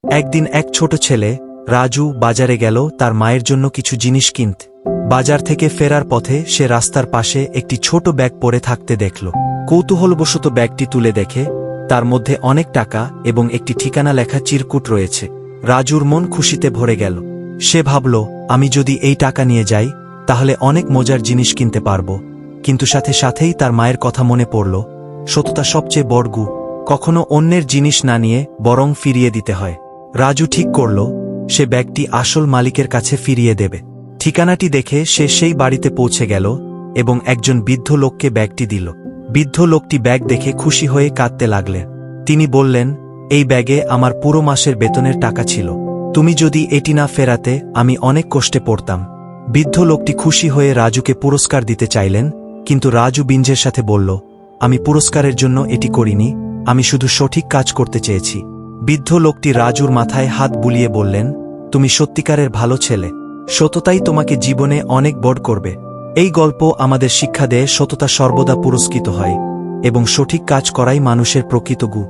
একদিন এক ছোট ছেলে রাজু বাজারে গেল তার মায়ের জন্য কিছু জিনিস কিনতে। বাজার থেকে ফেরার পথে সে রাস্তার পাশে একটি ছোট ব্যাগ পড়ে থাকতে দেখল। কৌতূহলবশত ব্যাগটি তুলে দেখে তার মধ্যে অনেক টাকা এবং একটি ঠিকানা লেখা চিরকুট রয়েছে। রাজুর মন খুশিতে ভরে গেল। সে ভাবল, আমি যদি এই টাকা নিয়ে যাই তাহলে অনেক মজার জিনিস কিনতে পারব। কিন্তু সাথে সাথেই তার মায়ের কথা মনে পড়ল, সততা সবচেয়ে বড় গুণ। কখনো অন্যের জিনিস না নিয়ে বরং ফিরিয়ে দিতে হয়। রাজু ঠিক করল সে ব্যাগটি আসল মালিকের কাছে ফিরিয়ে দেবে। ঠিকানাটি দেখে সে সেই বাড়িতে পৌঁছে গেল এবং একজন বৃদ্ধ লোককে ব্যাগটি দিল। বৃদ্ধ লোকটি ব্যাগ দেখে খুশি হয়ে কাঁদতে লাগলেন। তিনি বললেন, এই ব্যাগে আমার পুরো মাসের বেতনের টাকা ছিল। তুমি যদি এটি না ফেরাতে আমি অনেক কষ্টে পড়তাম। বৃদ্ধ লোকটি খুশি হয়ে রাজুকে পুরস্কার দিতে চাইলেন, কিন্তু রাজু বিনয়ের সাথে বলল, আমি পুরস্কারের জন্য এটি করিনি, আমি শুধু সঠিক কাজ করতে চেয়েছি। বৃদ্ধ লোকটি রাজুর মাথায় হাত বুলিয়ে বললেন, তুমি সত্যিকারের ভালো ছেলে। সততাই তোমাকে জীবনে অনেক বড় করবে। এই গল্প আমাদের শিক্ষা দেয় সততা সর্বদা পুরস্কৃত হয় এবং সঠিক কাজ করাই মানুষের প্রকৃত গুণ।